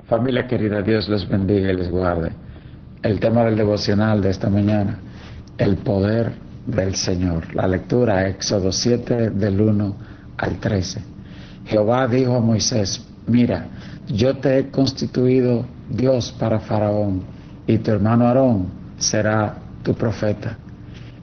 Familia querida, Dios les bendiga y les guarde. El tema del devocional de esta mañana, el poder del Señor. La lectura, Éxodo 7, del 1 al 13. Jehová dijo a Moisés: mira, yo te he constituido Dios para Faraón, y tu hermano Aarón será tu profeta.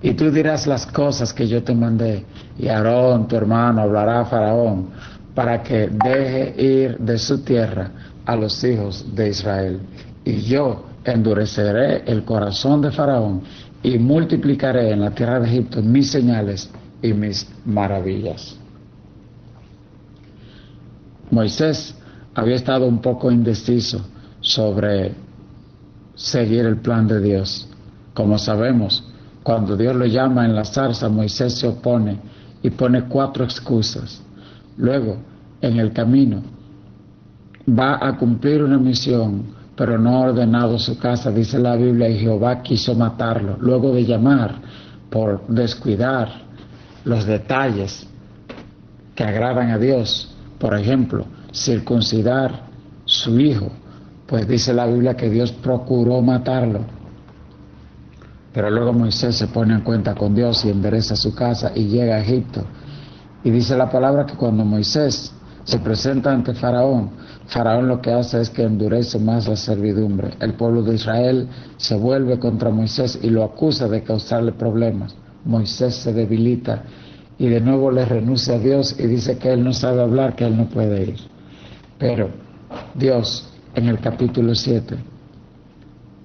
Y tú dirás las cosas que yo te mandé, y Aarón, tu hermano, hablará a Faraón, para que deje ir de su tierra a los hijos de Israel. Y yo endureceré el corazón de Faraón, y multiplicaré en la tierra de Egipto mis señales y mis maravillas. Moisés había estado un poco indeciso sobre seguir el plan de Dios. Como sabemos, cuando Dios lo llama en la zarza, Moisés se opone y pone 4 excusas. Luego, en el camino, va a cumplir una misión, pero no ha ordenado su casa, dice la Biblia, y Jehová quiso matarlo. Luego de llamar por descuidar los detalles que agradan a Dios, por ejemplo, circuncidar su hijo, pues dice la Biblia que Dios procuró matarlo. Pero luego Moisés se pone en cuenta con Dios y endereza su casa y llega a Egipto. Y dice la palabra que cuando Moisés se presenta ante Faraón, Faraón lo que hace es que endurece más la servidumbre. El pueblo de Israel se vuelve contra Moisés y lo acusa de causarle problemas. Moisés se debilita y de nuevo le renuncia a Dios y dice que él no sabe hablar, que él no puede ir. Pero Dios, en el capítulo 7,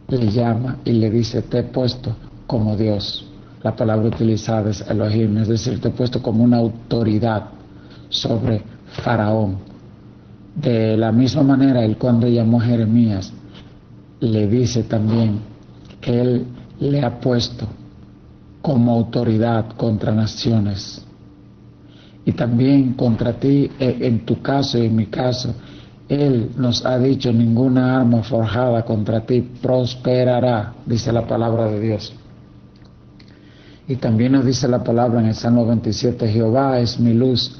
le llama y le dice: te he puesto como Dios. La palabra utilizada es Elohim, es decir, te he puesto como una autoridad sobre Faraón. De la misma manera, él cuando llamó a Jeremías, le dice también que él le ha puesto como autoridad contra naciones. Y también contra ti, en tu caso y en mi caso, él nos ha dicho: ninguna arma forjada contra ti prosperará, dice la palabra de Dios. Y también nos dice la palabra en el Salmo 27, Jehová es mi luz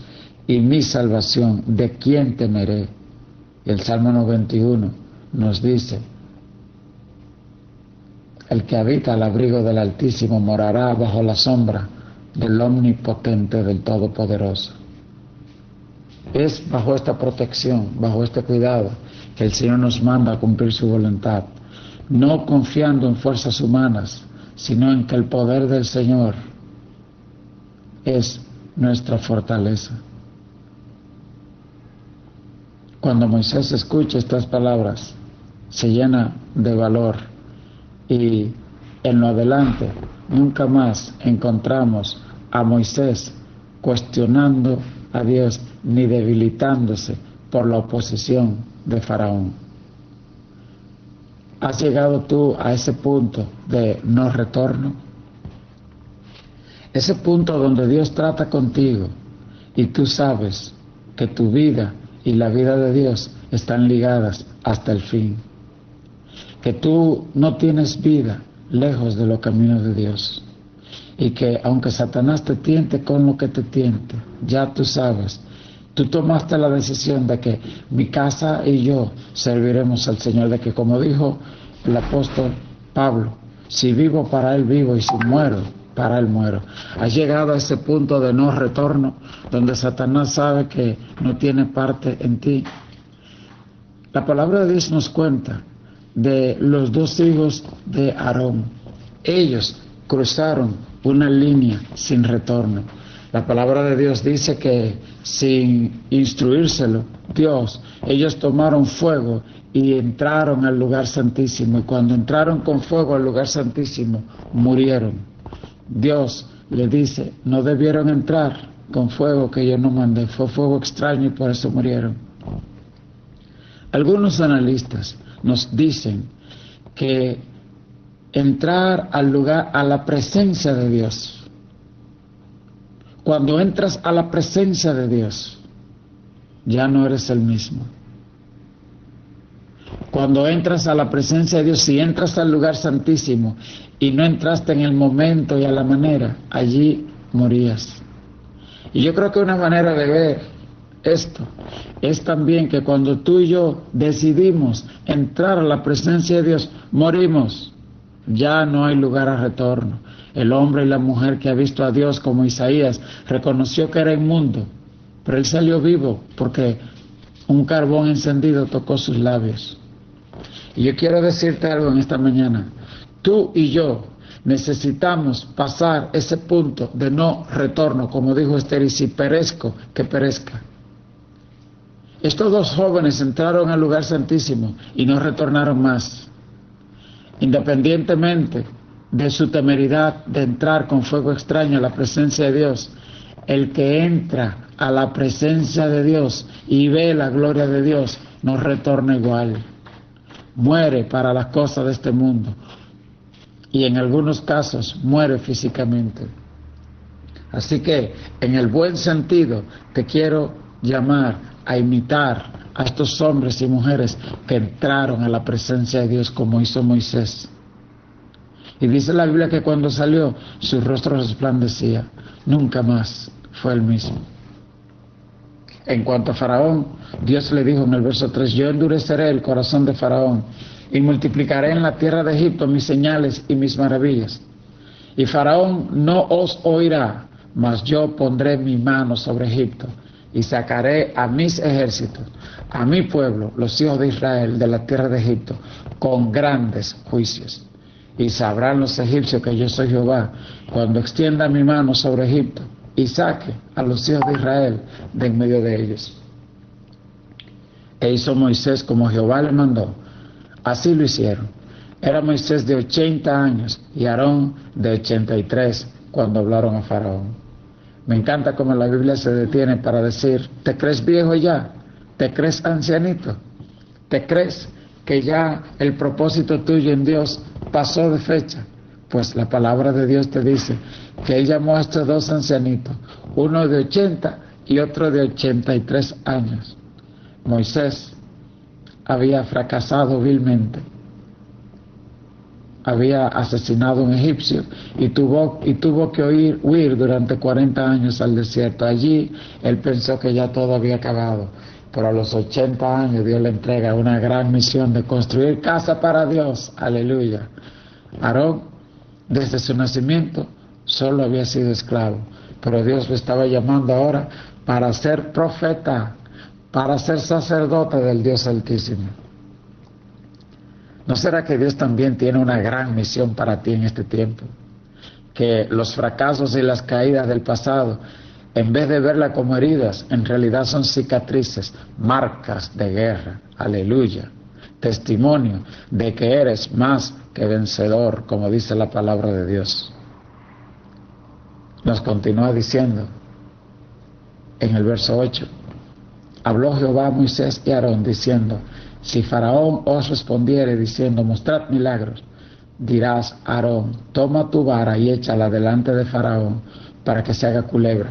y mi salvación, ¿de quién temeré? Y el Salmo 91 nos dice: el que habita al abrigo del Altísimo morará bajo la sombra del Omnipotente, del Todopoderoso. Es bajo esta protección, bajo este cuidado, que el Señor nos manda a cumplir su voluntad, no confiando en fuerzas humanas, sino en que el poder del Señor es nuestra fortaleza. Cuando Moisés escucha estas palabras, se llena de valor, y en lo adelante nunca más encontramos a Moisés cuestionando a Dios ni debilitándose por la oposición de Faraón. ¿Has llegado tú a ese punto de no retorno? Ese punto donde Dios trata contigo y tú sabes que tu vida y la vida de Dios están ligadas hasta el fin. Que tú no tienes vida lejos de los caminos de Dios. Y que aunque Satanás te tiente con lo que te tiente, ya tú sabes, tú tomaste la decisión de que mi casa y yo serviremos al Señor, de que, como dijo el apóstol Pablo, si vivo, para Él vivo, y si muero, para Él muero. Has llegado a ese punto de no retorno, donde Satanás sabe que no tiene parte en ti. La palabra de Dios nos cuenta de los 2 hijos de Aarón. Ellos cruzaron una línea sin retorno. La palabra de Dios dice que sin instruírselo Dios, ellos tomaron fuego y entraron al lugar santísimo, y cuando entraron con fuego al lugar santísimo, murieron. Dios le dice: no debieron entrar con fuego que yo no mandé, fue fuego extraño y por eso murieron. Algunos analistas nos dicen que entrar al lugar, a la presencia de Dios, cuando entras a la presencia de Dios, ya no eres el mismo. Cuando entras a la presencia de Dios, si entras al lugar santísimo y no entraste en el momento y a la manera, allí morías. Y yo creo que una manera de ver esto es también que cuando tú y yo decidimos entrar a la presencia de Dios, morimos. Ya no hay lugar a retorno. El hombre y la mujer que ha visto a Dios, como Isaías, reconoció que era inmundo, pero él salió vivo porque un carbón encendido tocó sus labios. Y yo quiero decirte algo en esta mañana. Tú y yo necesitamos pasar ese punto de no retorno, como dijo Esther, y si perezco, que perezca. Estos dos jóvenes entraron al lugar santísimo y no retornaron más. Independientemente de su temeridad de entrar con fuego extraño a la presencia de Dios, el que entra a la presencia de Dios y ve la gloria de Dios no retorna igual. Muere para las cosas de este mundo y en algunos casos muere físicamente. Así que en el buen sentido te quiero llamar a imitar a estos hombres y mujeres que entraron a la presencia de Dios como hizo Moisés. Y dice la Biblia que cuando salió su rostro resplandecía, nunca más fue el mismo. En cuanto a Faraón, Dios le dijo en el verso 3, yo endureceré el corazón de Faraón y multiplicaré en la tierra de Egipto mis señales y mis maravillas. Y Faraón no os oirá, mas yo pondré mi mano sobre Egipto y sacaré a mis ejércitos, a mi pueblo, los hijos de Israel, de la tierra de Egipto, con grandes juicios. Y sabrán los egipcios que yo soy Jehová, cuando extienda mi mano sobre Egipto y saque a los hijos de Israel de en medio de ellos. E hizo Moisés como Jehová le mandó. Así lo hicieron. Era Moisés de 80 años y Aarón de 83 cuando hablaron a Faraón. Me encanta cómo la Biblia se detiene para decir, ¿te crees viejo ya? ¿Te crees ancianito? ¿Te crees que ya el propósito tuyo en Dios pasó de fecha? Pues la palabra de Dios te dice que Él llamó a estos dos ancianitos, uno de 80 y otro de 83 años. Moisés había fracasado vilmente, había asesinado a un egipcio y tuvo que huir durante 40 años al desierto. Allí él pensó que ya todo había acabado, pero a los 80 años Dios le entrega una gran misión de construir casa para Dios. Aleluya. Aarón, desde su nacimiento, solo había sido esclavo, pero Dios lo estaba llamando ahora para ser profeta, para ser sacerdote del Dios Altísimo. ¿No será que Dios también tiene una gran misión para ti en este tiempo? Que los fracasos y las caídas del pasado, en vez de verlas como heridas, en realidad son cicatrices, marcas de guerra. Aleluya. Testimonio de que eres más que vencedor, como dice la palabra de Dios. Nos continúa diciendo en el verso 8, habló Jehová a Moisés y a Aarón diciendo, si Faraón os respondiere diciendo, mostrad milagros, dirás a Aarón, toma tu vara y échala delante de Faraón para que se haga culebra.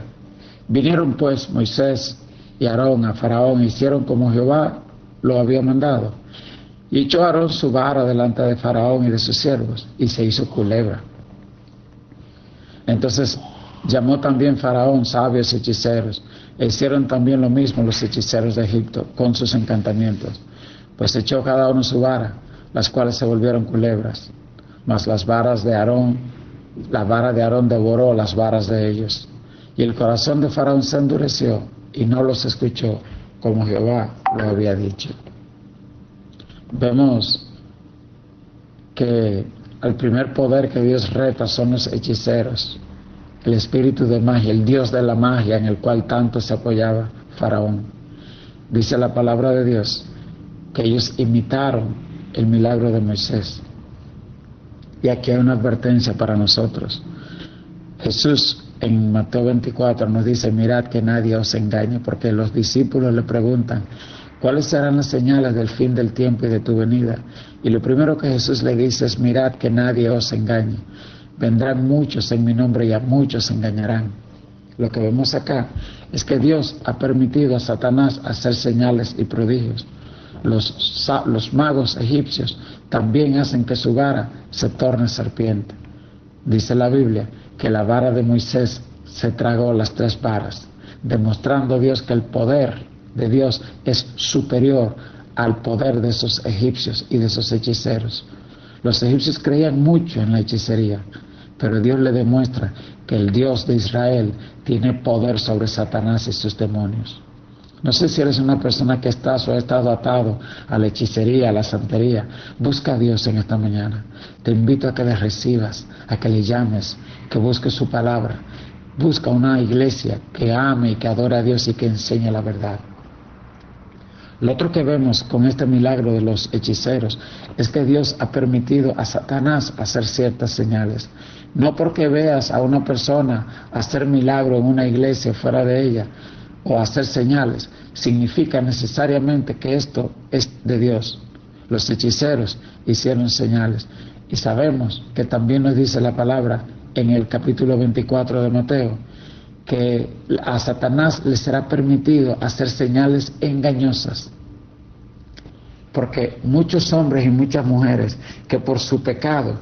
Vinieron pues Moisés y Aarón a Faraón e hicieron como Jehová lo había mandado. Y echó Aarón su vara delante de Faraón y de sus siervos y se hizo culebra. Entonces llamó también Faraón sabios y hechiceros, e hicieron también lo mismo los hechiceros de Egipto con sus encantamientos. Pues echó cada uno su vara, las cuales se volvieron culebras. Mas la vara de Aarón devoró las varas de ellos. Y el corazón de Faraón se endureció y no los escuchó, como Jehová lo había dicho. Vemos que el primer poder que Dios reta son los hechiceros, el espíritu de magia, el Dios de la magia en el cual tanto se apoyaba Faraón. Dice la palabra de Dios que ellos imitaron el milagro de Moisés. Y aquí hay una advertencia para nosotros. Jesús en Mateo 24 nos dice, mirad que nadie os engañe, porque los discípulos le preguntan, ¿cuáles serán las señales del fin del tiempo y de tu venida? Y lo primero que Jesús le dice es, mirad que nadie os engañe. Vendrán muchos en mi nombre y a muchos engañarán. Lo que vemos acá es que Dios ha permitido a Satanás hacer señales y prodigios. Los magos egipcios también hacen que su vara se torne serpiente. Dice la Biblia que la vara de Moisés se tragó las 3 varas. demostrando Dios que el poder de Dios es superior al poder de esos egipcios y de esos hechiceros. Los egipcios creían mucho en la hechicería, pero Dios le demuestra que el Dios de Israel tiene poder sobre Satanás y sus demonios. No sé si eres una persona que estás o ha estado atado a la hechicería, a la santería. Busca a Dios en esta mañana. Te invito a que le recibas, a que le llames, que busques su palabra. Busca una iglesia que ame y que adore a Dios y que enseñe la verdad. Lo otro que vemos con este milagro de los hechiceros es que Dios ha permitido a Satanás hacer ciertas señales. No porque veas a una persona hacer milagro en una iglesia fuera de ella o hacer señales, significa necesariamente que esto es de Dios. Los hechiceros hicieron señales y sabemos que también nos dice la palabra en el capítulo 24 de Mateo que a Satanás le será permitido hacer señales engañosas, porque muchos hombres y muchas mujeres que por su pecado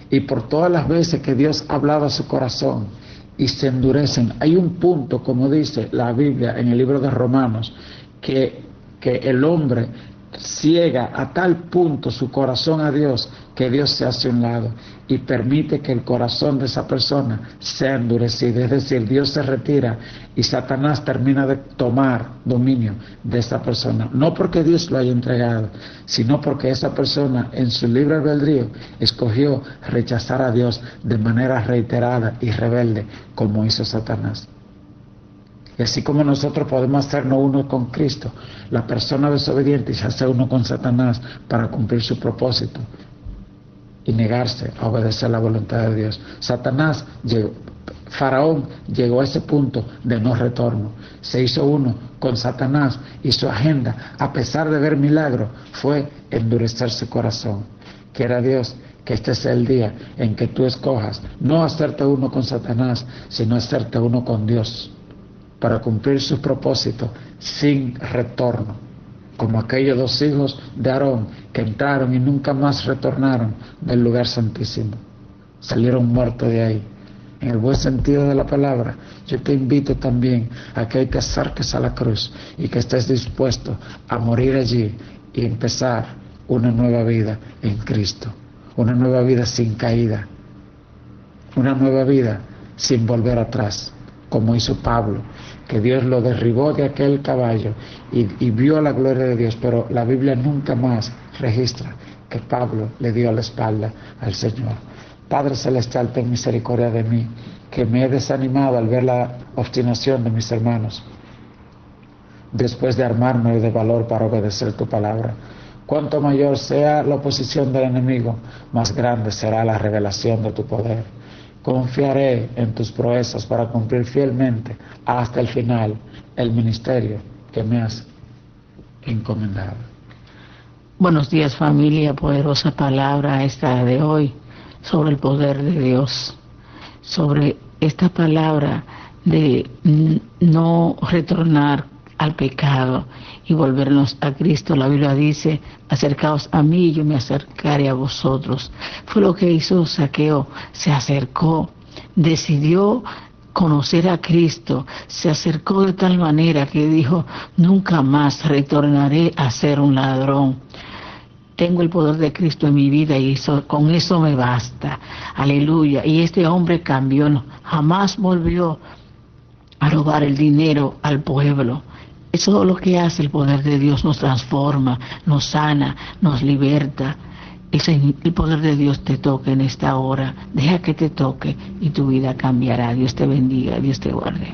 y por todas las veces que Dios ha hablado a su corazón y se endurecen, hay un punto, como dice la Biblia en el libro de Romanos, que el hombre ciega a tal punto su corazón a Dios que Dios se hace a un lado y permite que el corazón de esa persona sea endurecido. Es decir, Dios se retira y Satanás termina de tomar dominio de esa persona, no porque Dios lo haya entregado, sino porque esa persona en su libre albedrío escogió rechazar a Dios de manera reiterada y rebelde, como hizo Satanás. Y así como nosotros podemos hacernos uno con Cristo, la persona desobediente se hace uno con Satanás para cumplir su propósito y negarse a obedecer la voluntad de Dios. Faraón llegó a ese punto de no retorno. Se hizo uno con Satanás y su agenda, a pesar de ver milagros, fue endurecer su corazón. Quiera Dios que este sea el día en que tú escojas no hacerte uno con Satanás, sino hacerte uno con Dios, para cumplir sus propósitos sin retorno, como aquellos dos hijos de Aarón que entraron y nunca más retornaron del lugar santísimo. Salieron muertos de ahí. En el buen sentido de la palabra, yo te invito también a que te acerques a la cruz y que estés dispuesto a morir allí y empezar una nueva vida en Cristo, una nueva vida sin caída, una nueva vida sin volver atrás, como hizo Pablo, que Dios lo derribó de aquel caballo y vio la gloria de Dios, pero la Biblia nunca más registra que Pablo le dio la espalda al Señor. Padre Celestial, ten misericordia de mí, que me he desanimado al ver la obstinación de mis hermanos, después de armarme de valor para obedecer tu palabra. Cuanto mayor sea la oposición del enemigo, más grande será la revelación de tu poder. Confiaré en tus proezas para cumplir fielmente hasta el final el ministerio que me has encomendado. Buenos días, familia. Poderosa palabra esta de hoy sobre el poder de Dios, sobre esta palabra de no retornar al pecado y volvernos a Cristo. La Biblia dice: acercaos a mí y yo me acercaré a vosotros. Fue lo que hizo Zaqueo. Se acercó, decidió conocer a Cristo, se acercó de tal manera que dijo: nunca más retornaré a ser un ladrón. Tengo el poder de Cristo en mi vida y con eso me basta. Aleluya. Y este hombre cambió, jamás volvió a robar el dinero al pueblo. Eso es lo que hace el poder de Dios: nos transforma, nos sana, nos liberta. El poder de Dios te toca en esta hora. Deja que te toque y tu vida cambiará. Dios te bendiga, Dios te guarde.